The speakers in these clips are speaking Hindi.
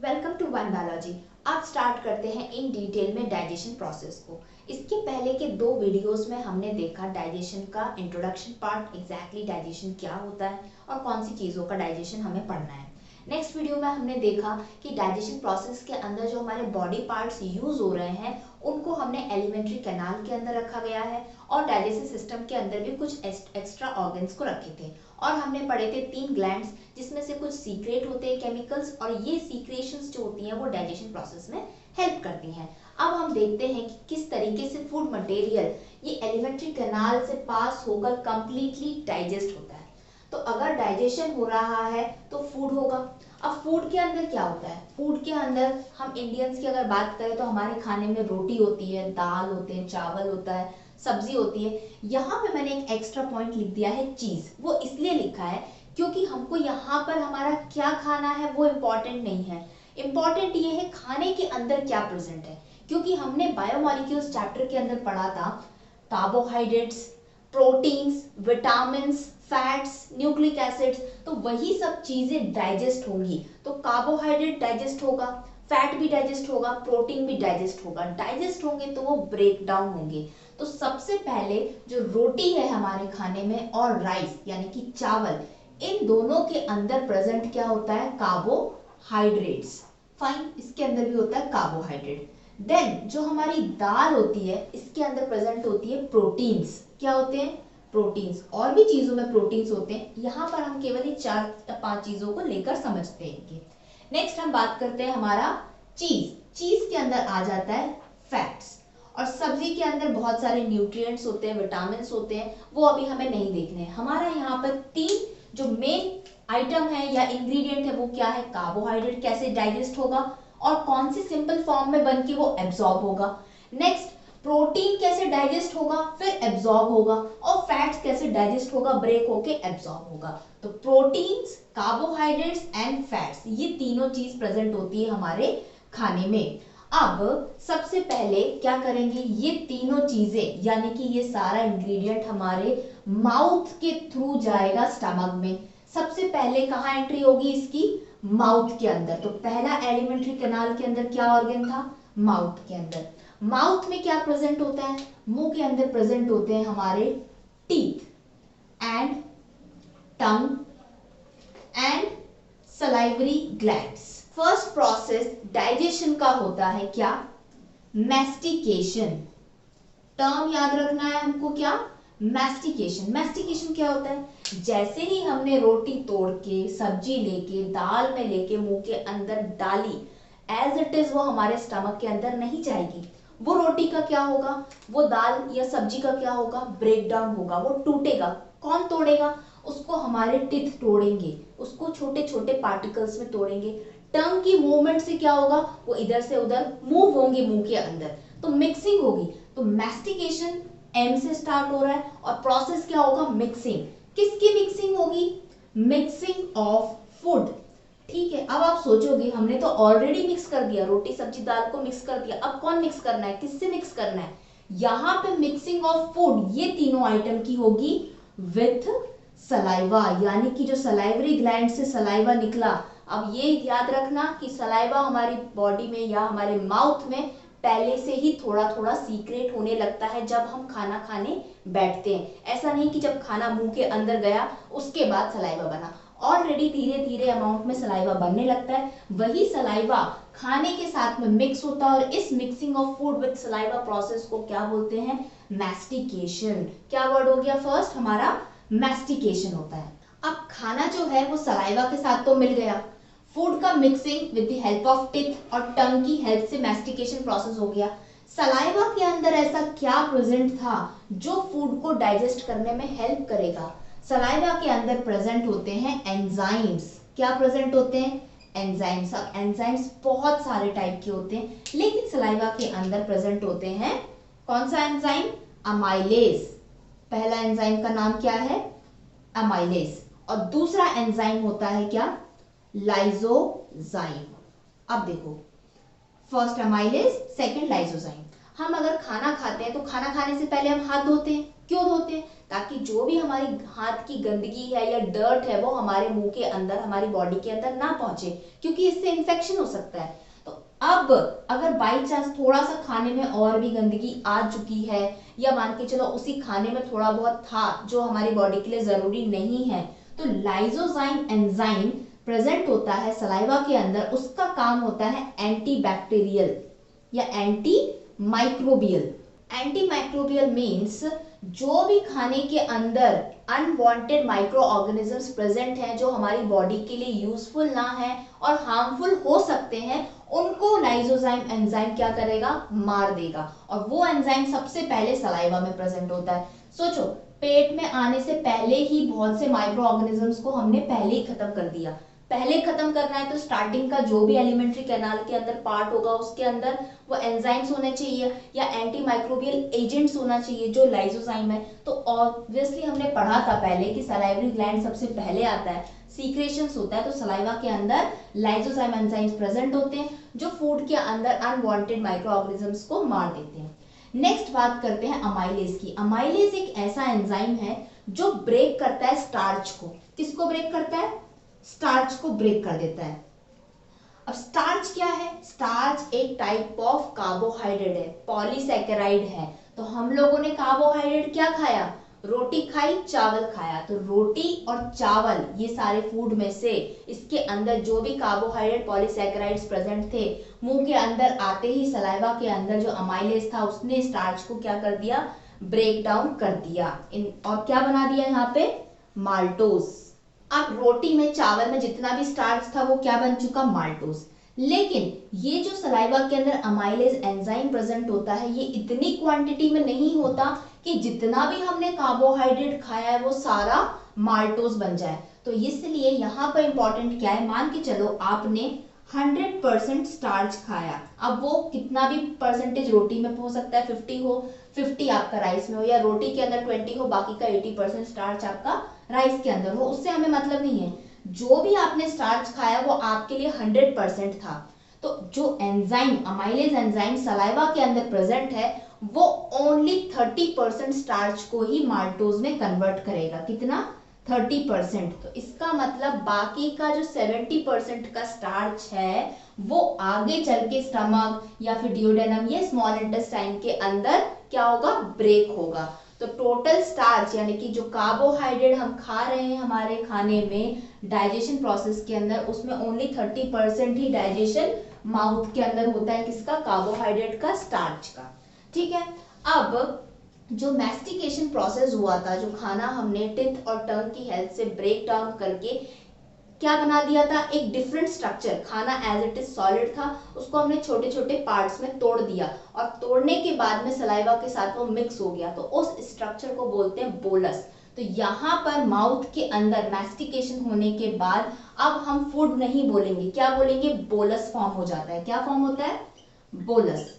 Welcome to one biology. अब स्टार्ट करते हैं इन डिटेल में डाइजेशन प्रोसेस को। इसके पहले के दो वीडियोस में हमने देखा डाइजेशन का इंट्रोडक्शन पार्ट, एग्जैक्टली डाइजेशन क्या होता है और कौन सी चीज़ों का डाइजेशन हमें पढ़ना है। नेक्स्ट वीडियो में हमने देखा कि डाइजेशन प्रोसेस के अंदर जो हमारे बॉडी पार्ट्स यूज हो रहे हैं उनको हमने एलिमेंट्री कैनाल के अंदर रखा गया है और डाइजेशन सिस्टम के अंदर भी कुछ एक्स्ट्रा ऑर्गन्स को रखे थे। और हमने पढ़े थे 3 ग्लैंड्स जिसमें से कुछ सीक्रेट होते हैं केमिकल्स, और ये सीक्रेशंस जो होती हैं वो डाइजेशन प्रोसेस में हेल्प करती हैं। अब हम देखते हैं कि किस तरीके से फूड मटेरियल ये एलिमेंट्री कैनाल से पास होकर कंप्लीटली डाइजेस्ट होता है। तो अगर डाइजेशन हो रहा है तो फूड होगा। अब फूड के अंदर क्या होता है? फूड के अंदर हम इंडियंस की अगर बात करें तो हमारे खाने में रोटी होती है, दाल होते हैं, चावल होता है, सब्जी होती है। यहाँ पे मैंने एक एक्स्ट्रा पॉइंट लिख दिया है चीज। वो इसलिए लिखा है क्योंकि हमको यहाँ पर हमारा क्या खाना है वो इम्पोर्टेंट नहीं है, इम्पोर्टेंट ये है खाने के अंदर क्या प्रेजेंट है। क्योंकि हमने बायोमोलिक्यूल्स चैप्टर के अंदर पढ़ा था carbohydrates, proteins, vitamins, fats, nucleic acids, तो वही सब चीजें डाइजेस्ट होंगी। तो कार्बोहाइड्रेट डाइजेस्ट होगा, फैट भी डाइजेस्ट होगा, प्रोटीन भी डाइजेस्ट होगा। डाइजेस्ट होंगे तो वो ब्रेक डाउन होंगे। तो सबसे पहले जो रोटी है हमारे खाने में और राइस यानी कि चावल, इन दोनों के अंदर प्रेजेंट क्या होता है? कार्बोहाइड्रेट्स। फाइन, इसके अंदर भी होता है कार्बोहाइड्रेट। देन जो हमारी दाल होती है इसके अंदर प्रेजेंट होती है प्रोटीन्स। क्या होते हैं? प्रोटीन्स। और भी चीजों में प्रोटीन्स होते हैं, यहाँ पर हम केवल ये 4 या 5 चीजों को लेकर समझते हैं। नेक्स्ट हम बात करते हैं हमारा चीज। चीज के अंदर आ जाता है फैट्स। और सब्जी के अंदर बहुत सारे न्यूट्रिएंट्स होते हैं, विटामिन्स होते हैं, वो अभी हमें नहीं देखने हैं। हमारा यहाँ पर 3 जो मेन आइटम है या इंग्रेडिएंट है वो क्या है? कार्बोहाइड्रेट कैसे डाइजेस्ट होगा और कौन सी सिंपल फॉर्म में बन के वो एब्जॉर्ब होगा। नेक्स्ट प्रोटीन कैसे डाइजेस्ट होगा, फिर एब्जॉर्ब होगा। और फैट्स कैसे डाइजेस्ट होगा, ब्रेक होके एब्जॉर्ब होगा। तो प्रोटीन्स, कार्बोहाइड्रेट्स एंड फैट्स, ये तीनों चीज प्रेजेंट होती है हमारे खाने में। अब सबसे पहले क्या करेंगे, ये तीनों चीजें यानी कि ये सारा इंग्रेडिएंट हमारे माउथ के थ्रू जाएगा स्टमक में। सबसे पहले कहाँ एंट्री होगी इसकी? माउथ के अंदर। तो पहला एलिमेंट्री कैनाल के अंदर क्या ऑर्गन था? माउथ के अंदर। माउथ में क्या प्रेजेंट होता है? मुंह के अंदर प्रेजेंट होते हैं हमारे teeth and tongue and salivary glands. First process digestion का होता है क्या? मैस्टिकेशन। टर्म याद रखना है हमको, क्या? मैस्टिकेशन। मैस्टिकेशन क्या होता है? जैसे ही हमने रोटी तोड़ के, सब्जी लेके, दाल में लेके मुंह के अंदर डाली, एज इट इज वो हमारे स्टमक के अंदर नहीं जाएगी। वो रोटी का क्या होगा, वो दाल या सब्जी का क्या होगा? ब्रेक डाउन होगा, वो टूटेगा। कौन तोड़ेगा? उसको हमारे टिथ तोड़ेंगे, उसको छोटे छोटे पार्टिकल्स में तोड़ेंगे। टंग की मूवमेंट से क्या होगा? वो इधर से उधर मूव होंगे मुंह के अंदर, तो मिक्सिंग होगी। तो मैस्टिकेशन एम से स्टार्ट हो रहा है और प्रोसेस क्या होगा? मिक्सिंग। किसकी मिक्सिंग होगी? Mixing of food. ठीक है, अब आप सोचोगे हमने तो ऑलरेडी मिक्स कर दिया, रोटी सब्जी दाल को मिक्स कर दिया, अब कौन मिक्स करना है, किससे मिक्स करना है? यहाँ पे मिक्सिंग ऑफ फूड ये तीनों आइटम की होगी विथ सलाइवा, यानी कि जो सलाइवरी ग्लैंड से सलाइवा निकला। अब ये याद रखना कि सलाइवा हमारी बॉडी में या हमारे माउथ में पहले से ही थोड़ा थोड़ा सीक्रेट होने लगता है जब हम खाना खाने बैठते हैं। ऐसा नहीं कि जब खाना मुंह के अंदर गया उसके बाद सलाइवा बना, ऑलरेडी धीरे धीरे अमाउंट में सलाइवा बनने लगता है। वही सलाइवा खाने के साथ में मिक्स होता है और इस mixing of food with saliva process को क्या बोलते हैं? मैस्टिकेशन। क्या वर्ड हो गया फर्स्ट हमारा? मैस्टिकेशन होता है। अब खाना जो है वो सलाइवा के साथ तो मिल गया, फूड का mixing with the help of teeth और टंग की हेल्प से मैस्टिकेशन प्रोसेस हो गया। सलाइवा के अंदर ऐसा क्या प्रेजेंट था जो फूड को डाइजेस्ट करने में हेल्प करेगा? सलाइवा के अंदर प्रेजेंट होते हैं एंजाइम्स। क्या प्रेजेंट होते हैं? एंजाइम्स। अब एंजाइम्स बहुत सारे टाइप के होते हैं, लेकिन सलाइवा के अंदर प्रेजेंट होते हैं कौन सा एंजाइम? अमाइलेज। पहला एंजाइम का नाम क्या है? अमाइलेज। और दूसरा एंजाइम होता है क्या? लाइसोजाइम। अब देखो, फर्स्ट अमाइलेज, सेकंड लाइसोजाइम। हम अगर खाना खाते हैं तो खाना खाने से पहले हम हाथ धोते हैं। क्यों धोते हैं? ताकि जो भी हमारी हाथ की गंदगी है या डर्ट है वो हमारे मुंह के अंदर, हमारी बॉडी के अंदर ना पहुंचे, क्योंकि इससे इन्फेक्शन हो सकता है। तो अब अगर बाई चांस थोड़ा सा खाने में और भी गंदगी आ चुकी है, या मान के चलो उसी खाने में थोड़ा बहुत था जो हमारी बॉडी के लिए जरूरी नहीं है, तो लाइसोजाइम एंजाइम प्रेजेंट होता है सलाइवा के अंदर। उसका काम होता है एंटीबैक्टीरियल या anti microbial. Anti microbial means जो भी खाने के अंदर अनवांटेड माइक्रो ऑर्गेनिजम्स प्रेजेंट हैं जो हमारी बॉडी के लिए यूजफुल ना है और हार्मफुल हो सकते हैं, उनको लाइसोजाइम एंजाइम क्या करेगा? मार देगा। और वो एंजाइम सबसे पहले सलाइवा में प्रेजेंट होता है। सोचो, पेट में आने से पहले ही बहुत से माइक्रो ऑर्गेनिजम्स को हमने पहले ही खत्म कर दिया। पहले खत्म करना है तो स्टार्टिंग का जो भी एलिमेंट्री कैनाल के अंदर पार्ट होगा उसके अंदर वो एंजाइम्स होने चाहिए या एंटी माइक्रोबियल एजेंट्स होना चाहिए जो लाइसोजाइम है। तो ऑब्वियसली हमने पढ़ा था पहले कि सलाइवरी ग्लैंड सबसे पहले आता है, सीक्रेशंस होता है, तो सलाइवा के अंदर लाइसोजाइम एंजाइम्स प्रेजेंट होते हैं जो फूड के अंदर अनवांटेड माइक्रो ऑर्गेनिजम्स को मार देते हैं। नेक्स्ट बात करते हैं अमाइलेज की। अमाइलेज एक ऐसा एंजाइम है जो ब्रेक करता है स्टार्च को। किसको ब्रेक करता है? स्टार्च को ब्रेक कर देता है। अब स्टार्च क्या है? स्टार्च एक टाइप ऑफ कार्बोहाइड्रेट है, पॉलीसैकेराइड है। तो हम लोगों ने कार्बोहाइड्रेट क्या खाया? रोटी खाई, चावल खाया। तो रोटी और चावल ये सारे फूड में से इसके अंदर जो भी कार्बोहाइड्रेट पॉलीसैकेराइड्स प्रेजेंट थे, मुंह के अंदर आते ही सलाइवा के अंदर जो अमाइलेज था उसने स्टार्च को क्या कर दिया? ब्रेक डाउन कर दिया और क्या बना दिया यहाँ पे? माल्टोज। अब रोटी में, चावल में जितना भी स्टार्च था वो क्या बन चुका? माल्टोज। लेकिन ये जो सलाइवा के अंदर अमाइलेज एंजाइम प्रेजेंट होता है ये इतनी क्वांटिटी में नहीं होता कि जितना भी हमने कार्बोहाइड्रेट खाया है वो सारा माल्टोज बन जाए। तो इसलिए यहाँ पर इंपॉर्टेंट क्या है? मान के चलो आपने 100% स्टार्च खाया, अब वो कितना भी परसेंटेज रोटी में हो सकता है, 50 हो, 50 आपका राइस में हो, या रोटी के अंदर 20 हो, बाकी का 80% स्टार्च आपका राइस के अंदर हो, उससे हमें मतलब नहीं है। जो भी आपने स्टार्च खाया वो आपके लिए 100% था। तो जो एंजाइम, अमाइलेज एंजाइम सलाइवा के अंदर प्रेजेंट है वो ओनली 30% स्टार्च को ही माल्टोज में कन्वर्ट करेगा। कितना? 30%। तो इसका मतलब बाकी का जो 70% का स्टार्च है वो आगे चल के स्टमक या फिर डियोडेनम या स्मॉल इंटेस्टाइन के अंदर क्या होगा? ब्रेक होगा। तो टोटल स्टार्च यानी कि जो कार्बोहाइड्रेट हम खा रहे हैं हमारे खाने में डाइजेशन प्रोसेस के अंदर, उसमें ओनली 30% ही डाइजेशन माउथ के अंदर होता है। किसका? कार्बोहाइड्रेट का, स्टार्च का। ठीक है। अब जो मैस्टिकेशन प्रोसेस हुआ था, जो खाना हमने टिथ और टंग की हेल्प से ब्रेक डाउन करके क्या बना दिया था? एक डिफरेंट स्ट्रक्चर। खाना एज इट इज सॉलिड था, उसको हमने छोटे छोटे पार्ट्स में तोड़ दिया और तोड़ने के बाद में सलाइवा के साथ वो मिक्स हो गया, तो उस स्ट्रक्चर को बोलते हैं बोलस। तो यहाँ पर माउथ के अंदर मैस्टिकेशन होने के बाद अब हम फूड नहीं बोलेंगे, क्या बोलेंगे? बोलस फॉर्म हो जाता है। क्या फॉर्म होता है? बोलस।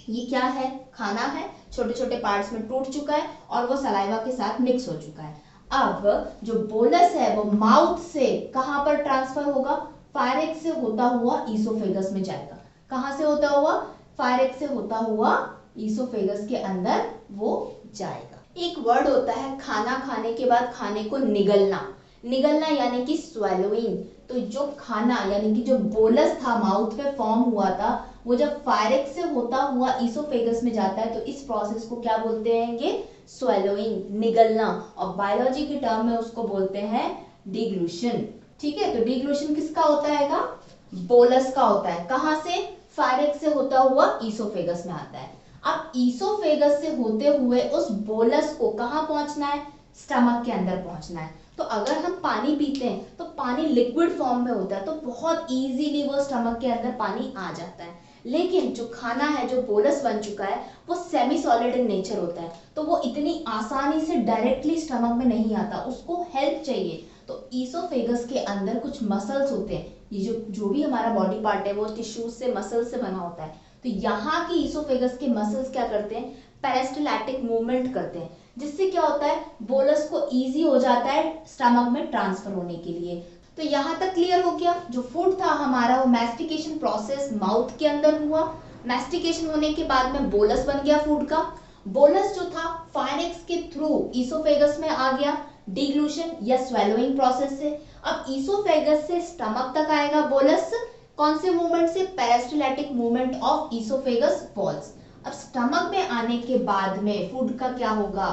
ये क्या है? खाना है, छोटे छोटे पार्ट्स में टूट चुका है और वो सलाइवा के साथ मिक्स हो चुका है। अब जो बोलस है वो माउथ से कहां पर ट्रांसफर होगा? फायरेक्स से होता हुआ ईसोफेगस में जाएगा। कहां से होता हुआ? फायरेक्स से होता हुआ ईसोफेगस के अंदर वो जाएगा। एक वर्ड होता है खाना खाने के बाद खाने को निगलना। निगलना यानी कि स्वेलोइंग। तो जो खाना यानी कि जो बोलस था माउथ पे फॉर्म हुआ था वो जब फायरेक्स से होता हुआ ईसोफेगस में जाता है तो इस प्रोसेस को क्या बोलते हैं? स्वेलोइंग, निगलना। और बायोलॉजी के टर्म में उसको बोलते हैं डिग्लूशन। ठीक है। तो डिग्लूशन किसका होता है? बोलस का होता है। कहां से? फायरेक्स से होता हुआ ईसोफेगस में आता है। अब ईसोफेगस से होते हुए उस बोलस को कहां पहुंचना है? स्टमक के अंदर पहुंचना है। तो अगर हम पानी पीते हैं तो पानी लिक्विड फॉर्म में होता है, तो बहुत इजीली वो स्टमक के अंदर पानी आ जाता है। लेकिन जो खाना है, जो बोलस बन चुका है, वो सेमी सॉलिड इन नेचर होता है, तो वो इतनी आसानी से डायरेक्टली स्टमक में नहीं आता, उसको हेल्प चाहिए। तो ईसोफेगस के अंदर कुछ मसल्स होते हैं। ये जो भी हमारा बॉडी पार्ट है वो टिश्यूज से, मसल से बना होता है। तो यहाँ की ईसोफेगस के मसल्स क्या करते हैं? पेरिस्टाल्टिक मूवमेंट करते हैं, जिससे क्या होता है? बोलस को इजी हो जाता है स्टमक में ट्रांसफर होने के लिए। तो यहाँ तक क्लियर हो गया। जो फूड था हमारा वो मैस्टिकेशन प्रोसेस माउथ के अंदर हुआ, मैस्टिकेशन होने के बाद में बोलस बन गया फूड का। बोलस जो था फायनेक्स के थ्रू ईसोफेगस में आ गया डिग्लूशन या स्वेलोइंग प्रोसेस से। अब ईसोफेगस से स्टमक तक आएगा बोलस, कौन से मूवमेंट से? Peristaltic movement of oesophagus walls. अब स्टमक में आने के बाद में फूड का क्या होगा?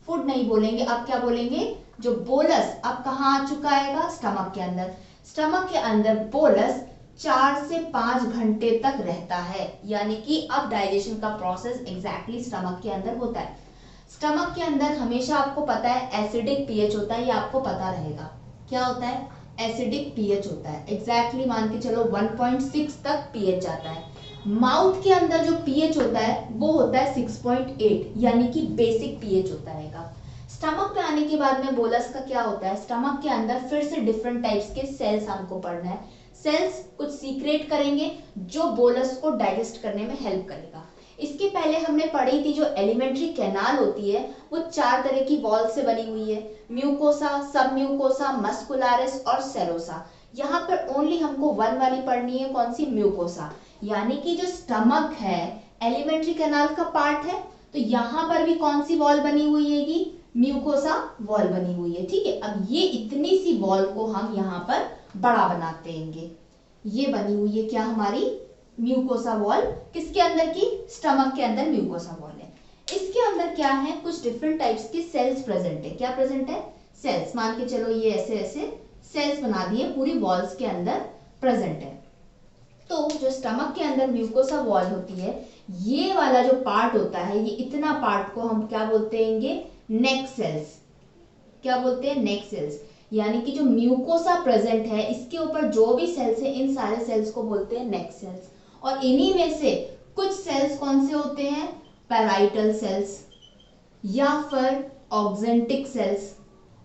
फूड नहीं बोलेंगे, अब क्या बोलेंगे? जो बोलस अब कहाँ आ चुका आएगा? स्टमक के अंदर। स्टमक के अंदर बोलस 4 से 5 घंटे तक रहता है, यानी कि अब डाइजेशन का प्रोसेस एग्जैक्टली स्टमक के अंदर होता है। स्टमक के अंदर हमेशा आपको पता है एसिडिक पीएच होता है, ये आपको पता रहेगा। क्या होता है? एसिडिक पीएच होता है। एग्जैक्टली मान के चलो 1.6 तक पीएच जाता है। माउथ के अंदर जो पीएच होता है वो होता है 6.8, यानी कि बेसिक पीएच होता रहेगा। स्टमक पे आने के बाद में बोलस का क्या होता है? स्टमक के अंदर फिर से डिफरेंट टाइप्स के सेल्स हमको पढ़ना है। सेल्स कुछ सीक्रेट करेंगे जो बोलस को डाइजेस्ट करने में हेल्प करेगा। इसके पहले हमने पढ़ी थी जो एलिमेंट्री कैनाल होती है वो 4 तरह की वॉल से बनी हुई है, म्यूकोसा, सब म्यूकोसा, मस्कुलरिस और सेरोसा। यहाँ पर ओनली हमको 1 वाली पढ़नी है, कौन सी? म्यूकोसा। यानी कि जो स्टमक है एलिमेंट्री कैनाल का पार्ट है, तो यहाँ पर भी कौन सी वॉल बनी हुई है? म्यूकोसा वॉल बनी हुई है। ठीक है, अब ये इतनी सी वॉल को हम यहाँ पर बड़ा बनाते हैं। ये बनी हुई है क्या? हमारी म्यूकोसा वॉल। किसके अंदर की? स्टमक के अंदर म्यूकोसा वॉल है। इसके अंदर क्या है? कुछ डिफरेंट टाइप्स के सेल्स प्रेजेंट है। क्या प्रेजेंट है? सेल्स। मान के चलो ये ऐसे ऐसे सेल्स बना दिए पूरी वॉल्स के अंदर प्रेजेंट है। तो जो स्टमक के अंदर म्यूकोसा वॉल होती है, ये वाला जो पार्ट होता है, ये इतना पार्ट को हम क्या बोलते हैं? नेक सेल्स। क्या बोलते हैं? नेक सेल्स। यानी कि जो म्यूकोसा प्रेजेंट है इसके ऊपर जो भी सेल्स है इन सारे सेल्स को बोलते हैं नेक सेल्स। और इन्हीं में से कुछ सेल्स कौन से होते हैं? पैराइटल सेल्स या फिर ऑक्जेंटिक सेल्स,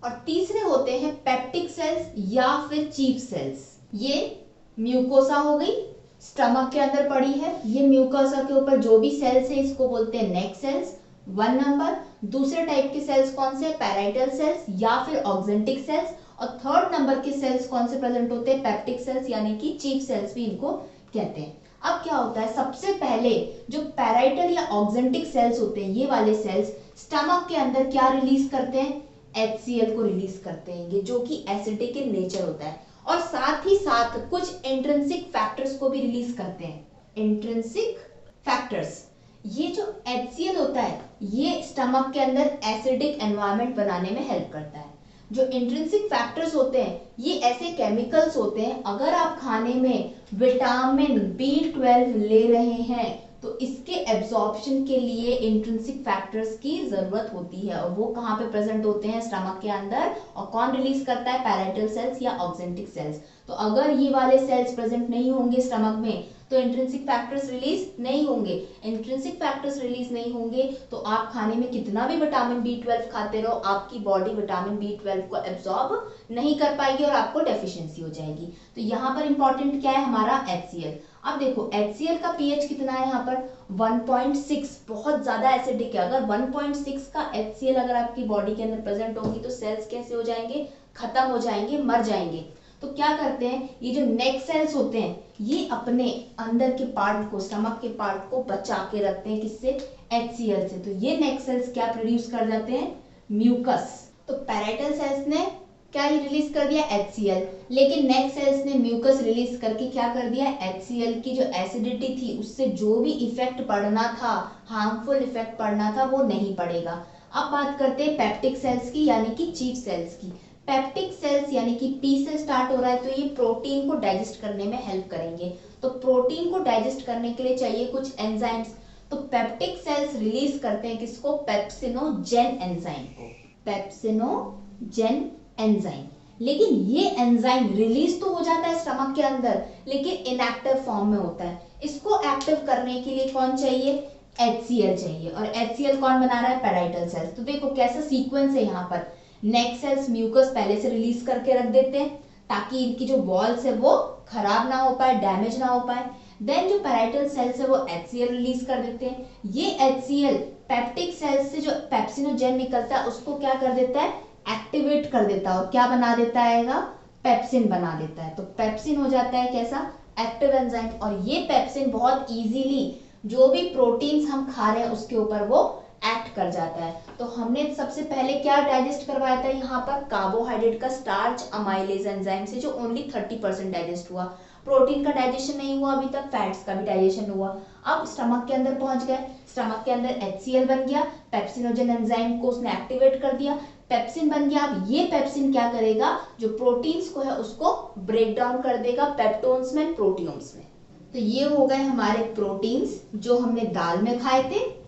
और तीसरे होते हैं पेप्टिक सेल्स या फिर चीफ सेल्स। ये म्यूकोसा हो गई, स्टमक के अंदर पड़ी है। ये म्यूकोसा के ऊपर जो भी सेल्स है इसको बोलते हैं नेक सेल्स, 1 नंबर। दूसरे टाइप के सेल्स कौन से? पैराइटल सेल्स या फिर ऑक्जेंटिक सेल्स। और 3rd नंबर के सेल्स कौन से प्रेजेंट होते हैं? पेप्टिक सेल्स, यानी कि चीफ सेल्स भी इनको कहते हैं। अब क्या होता है? सबसे पहले जो पैराइटल या ऑक्जेंटिक सेल्स होते हैं, ये वाले सेल्स स्टमक के अंदर क्या रिलीज करते हैं? HCl को रिलीज करते हैं, जो कि एसिडिक इन नेचर होता है। और साथ ही साथ कुछ इंट्रिंसिक फैक्टर्स को भी रिलीज करते हैं। इंट्रिंसिक फैक्टर्स, ये जो HCl होता है ये स्टमक के अंदर एसिडिक एनवायरनमेंट बनाने में हेल्प करता है। जो इंट्रिंसिक फैक्टर्स होते हैं ये ऐसे केमिकल्स होते हैं, अगर आप खाने में विटामिन B12 ले रहे हैं तो इसके एब्जॉर्प्शन के लिए इंट्रिंसिक फैक्टर्स की जरूरत होती है, और वो कहाँ पे प्रेजेंट होते हैं? स्टमक के अंदर। और कौन रिलीज करता है? पैराइटल सेल्स या ऑक्जेंटिक सेल्स। तो अगर ये वाले सेल्स प्रेजेंट नहीं होंगे स्टमक में तो इंट्रिंसिक फैक्टर्स रिलीज नहीं होंगे। इंट्रिंसिक फैक्टर्स रिलीज नहीं होंगे तो आप खाने में कितना भी विटामिन B12 खाते रहो, आपकी बॉडी विटामिन B12 को एब्जॉर्ब नहीं कर पाएगी और आपको डेफिशिएंसी हो जाएगी। तो यहाँ पर इंपॉर्टेंट क्या है? हमारा HCl। अब देखो HCl का pH कितना है यहाँ पर? 1.6, बहुत ज्यादा एसिडिक है। अगर 1.6 का HCl अगर आपकी बॉडी के अंदर प्रेजेंट होगी तो सेल्स कैसे हो जाएंगे? खत्म हो जाएंगे, मर जाएंगे। तो क्या करते हैं? ये जो नेक सेल्स होते हैं ये अपने अंदर के पार्ट को, स्टमक के पार्ट को बचा के रखते हैं। किससे? HCl से। तो ये नेक सेल्स क्या प्रोड्यूस कर जाते हैं? म्यूकस। तो पैराइटल सेल्स ने क्या रिलीज कर दिया? HCl। लेकिन नेक सेल्स ने म्यूकस रिलीज करके क्या कर दिया? HCl की जो एसिडिटी थी उससे जो भी इफेक्ट पड़ना था, हार्मफुल इफेक्ट पड़ना था, वो नहीं पड़ेगा। अब बात करते हैं पेप्टिक सेल्स की, यानी कि चीफ सेल्स की। पेप्टिक सेल्स यानी कि P से स्टार्ट हो रहा है, तो ये प्रोटीन को डाइजेस्ट करने में हेल्प करेंगे। तो प्रोटीन को डाइजेस्ट करने के लिए चाहिए कुछ एंजाइम्स, तो पेप्टिक सेल्स रिलीज करते हैं किसको? पेप्सिनोजेन एंजाइम को। Pepsinogen enzyme. लेकिन ये एंजाइम रिलीज तो हो जाता है स्टमक के अंदर, लेकिन इनएक्टिव फॉर्म में होता है। इसको एक्टिव करने के लिए कौन चाहिए? HCl चाहिए। और HCl कौन बना रहा है? Parietal cells. तो देखो कैसा सीक्वेंस है यहाँ पर। नेक सेल्स म्यूकस पहले से रिलीज करके रख देते हैं ताकि इनकी जो वॉल्स है वो खराब ना हो पाए, डैमेज ना हो पाए। देन जो पैराइटल सेल्स है वो HCl रिलीज कर देते हैं। ये HCl पेप्टिक सेल्स से जो पेप्सिनोजेन निकलता है उसको क्या कर देता है? एक्टिवेट कर देता है। और क्या बना देता है? पेप्सिन बना देता है। तो पेप्सिन हो जाता है कैसा? एक्टिव एंजाइम, और ये पेप्सिन बहुत इजीली जो भी प्रोटीन्स हम खा रहे हैं उसके ऊपर वो एक्ट कर जाता है। तो हमने सबसे पहले क्या डाइजेस्ट करवाया था यहाँ पर, कार्बोहाइड्रेट का स्टार्च अमाइलेज एंजाइम से, जो ओनली 30% डाइजेस्ट हुआ। प्रोटीन का डाइजेशन नहीं हुआ अभी तक, फैट्स का भी डाइजेशन हुआ। अब स्टमक के अंदर पहुंच गए, स्टमक के अंदर HCl बन गया, पेप्सिनोजन एंजाइम को उसने एक्टिवेट कर दिया, पेप्सिन बन गया। अब ये पेप्सिन क्या करेगा, जो प्रोटीन्स को है उसको ब्रेक डाउन कर देगा पेप्टोन्स में, प्रोटियोम्स में। तो ये हो गए हमारे प्रोटीन्स जो हमने दाल में खाए थे।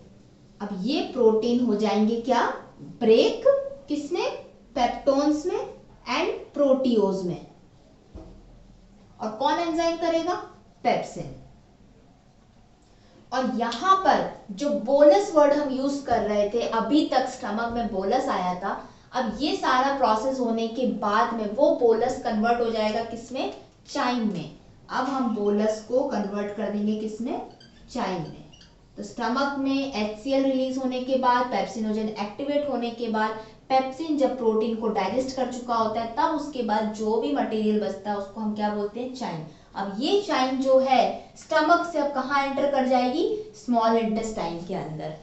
अब ये प्रोटीन हो जाएंगे क्या, ब्रेक किसमें, पेप्टोन्स में एंड प्रोटियोज में। और कौन एंजाइम करेगा, पेप्सिन। और यहां पर जो बोलस वर्ड हम यूज कर रहे थे, अभी तक स्टमक में बोलस आया था, अब ये सारा प्रोसेस होने के बाद में वो बोलस कन्वर्ट हो जाएगा किसमें, चाइम में। अब हम बोलस को कन्वर्ट कर देंगे किसमें, चाइम में। तो स्टमक में HCl रिलीज होने के बाद, पेप्सिनोजन एक्टिवेट होने के बाद, पेप्सिन जब प्रोटीन को डाइजेस्ट कर चुका होता है, तब उसके बाद जो भी मटेरियल बचता है उसको हम क्या बोलते हैं, चाइम। अब ये चाइम जो है स्टमक से अब कहाँ एंटर कर जाएगी, स्मॉल इंटेस्टाइन के अंदर।